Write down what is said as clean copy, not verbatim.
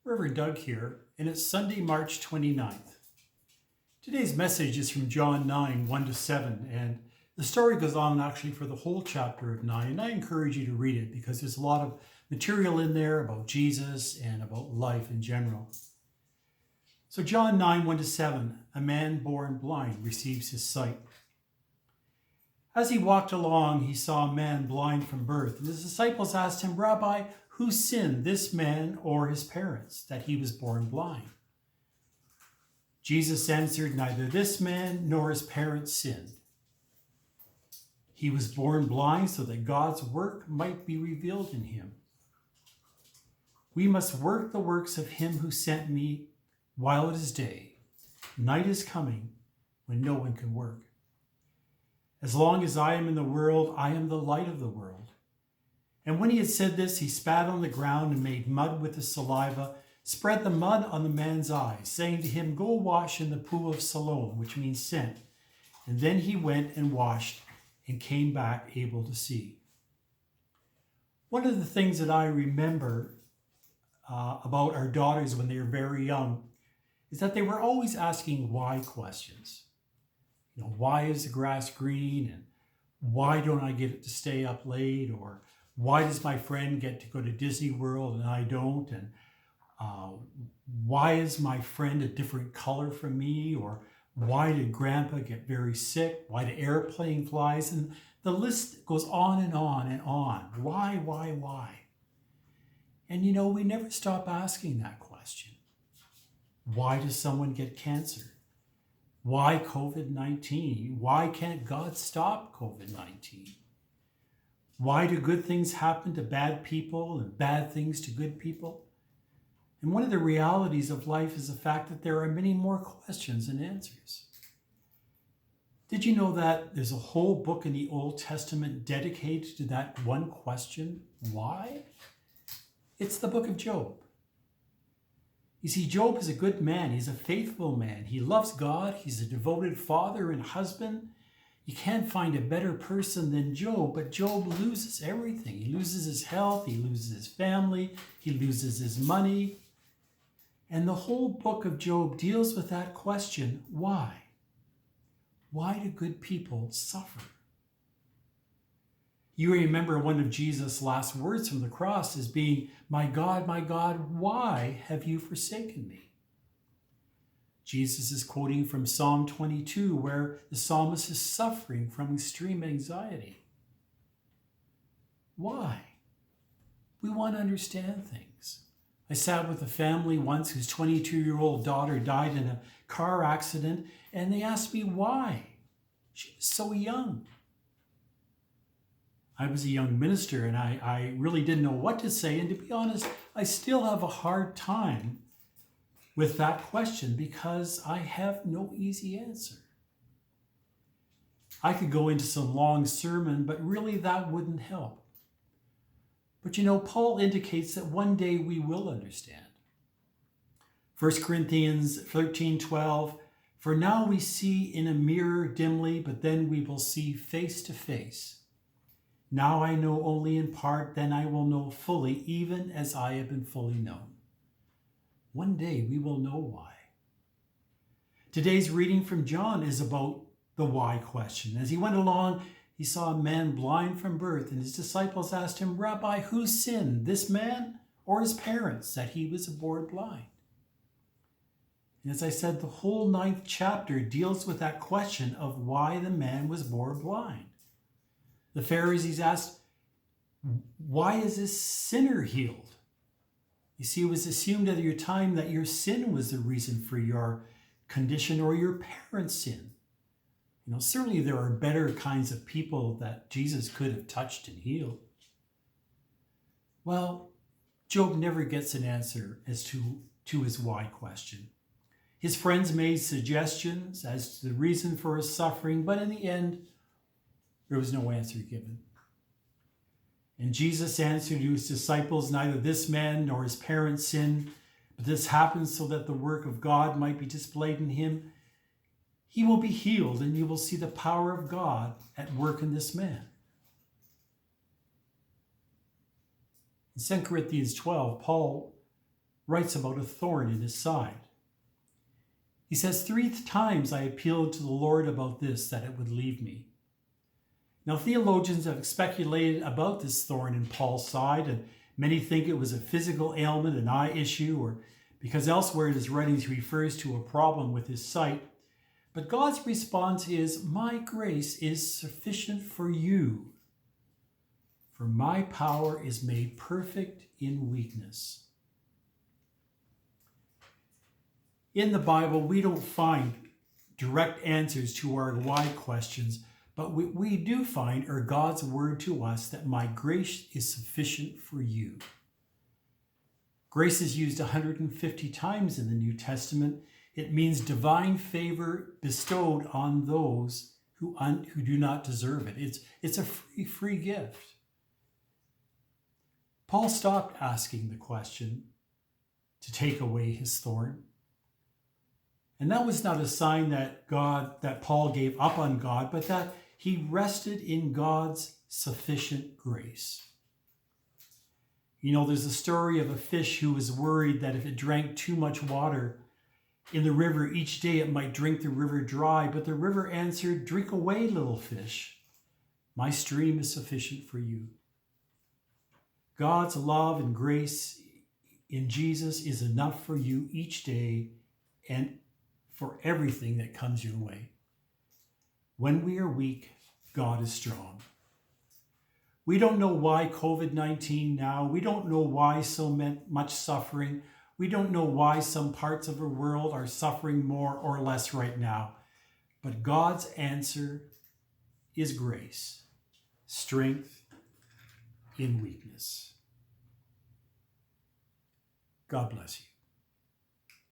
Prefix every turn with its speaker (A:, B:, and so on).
A: Reverend Doug here, and it's Sunday, March 29th. Today's message is from John 9, 1-7, and the story goes on actually for the whole chapter of 9, and I encourage you to read it because there's a lot of material in there about Jesus and about life in general. So John 9, 1-7, a man born blind receives his sight. As he walked along, he saw a man blind from birth, and his disciples asked him, "Rabbi, who sinned, this man or his parents, that he was born blind?" Jesus answered, "Neither this man nor his parents sinned. He was born blind so that God's work might be revealed in him. We must work the works of him who sent me while it is day. Night is coming when no one can work. As long as I am in the world, I am the light of the world." And when he had said this, he spat on the ground and made mud with his saliva, spread the mud on the man's eyes, saying to him, "Go wash in the pool of Siloam," which means sent. And then he went and washed and came back able to see. One of the things that I remember about our daughters when they were very young is that they were always asking why questions. Why is the grass green? And why don't I get to stay up late? Or why does my friend get to go to Disney World and I don't? And why is my friend a different color from me? Or why did Grandpa get very sick? Why the airplane flies? And the list goes on and on and on. Why? And we never stop asking that question. Why does someone get cancer? Why COVID-19? Why can't God stop COVID-19? Why do good things happen to bad people and bad things to good people? And one of the realities of life is the fact that there are many more questions than answers. Did you know that there's a whole book in the Old Testament dedicated to that one question, why? It's the book of Job. You see, Job is a good man. He's a faithful man. He loves God. He's a devoted father and husband. You can't find a better person than Job, but Job loses everything. He loses his health. He loses his family. He loses his money. And the whole book of Job deals with that question, why? Why do good people suffer? You remember one of Jesus' last words from the cross as being, my God, why have you forsaken me?" Jesus is quoting from Psalm 22, where the psalmist is suffering from extreme anxiety. Why? We want to understand things. I sat with a family once whose 22-year-old daughter died in a car accident, and they asked me why. She was so young. I was a young minister, and I really didn't know what to say. And to be honest, I still have a hard time with that question because I have no easy answer. I could go into some long sermon, but really that wouldn't help. But Paul indicates that one day we will understand. 1 Corinthians 13:12, "For now we see in a mirror dimly, but then we will see face to face. Now I know only in part, then I will know fully, even as I have been fully known." One day we will know why. Today's reading from John is about the why question. As he went along, he saw a man blind from birth, and his disciples asked him, "Rabbi, who sinned, this man or his parents, that he was born blind?" And as I said, the whole 9th chapter deals with that question of why the man was born blind. The Pharisees asked, "Why is this sinner healed?" You see, it was assumed at your time that your sin was the reason for your condition or your parents' sin. Certainly there are better kinds of people that Jesus could have touched and healed. Well, Job never gets an answer as to his why question. His friends made suggestions as to the reason for his suffering, but in the end, there was no answer given. And Jesus answered to his disciples, "Neither this man nor his parents sinned, but this happened so that the work of God might be displayed in him. He will be healed, and you will see the power of God at work in this man." In 2 Corinthians 12, Paul writes about a thorn in his side. He says, 3 times I appealed to the Lord about this, that it would leave me. Now, theologians have speculated about this thorn in Paul's side, and many think it was a physical ailment, an eye issue, or because elsewhere in his writings he refers to a problem with his sight. But God's response is, my grace is sufficient for you, for my power is made perfect in weakness. In the Bible, we don't find direct answers to our why questions, but we do find God's word to us that my grace is sufficient for you. Grace is used 150 times in the New Testament. It means divine favor bestowed on those who do not deserve it. It's a free gift. Paul stopped asking the question to take away his thorn. And that was not a sign that Paul gave up on God, but that he rested in God's sufficient grace. You know, there's a story of a fish who was worried that if it drank too much water in the river each day, it might drink the river dry. But the river answered, drink away, little fish. My stream is sufficient for you. God's love and grace in Jesus is enough for you each day and for everything that comes your way. When we are weak, God is strong. We don't know why COVID-19 now. We don't know why so much suffering. We don't know why some parts of the world are suffering more or less right now. But God's answer is grace, strength in weakness. God bless you.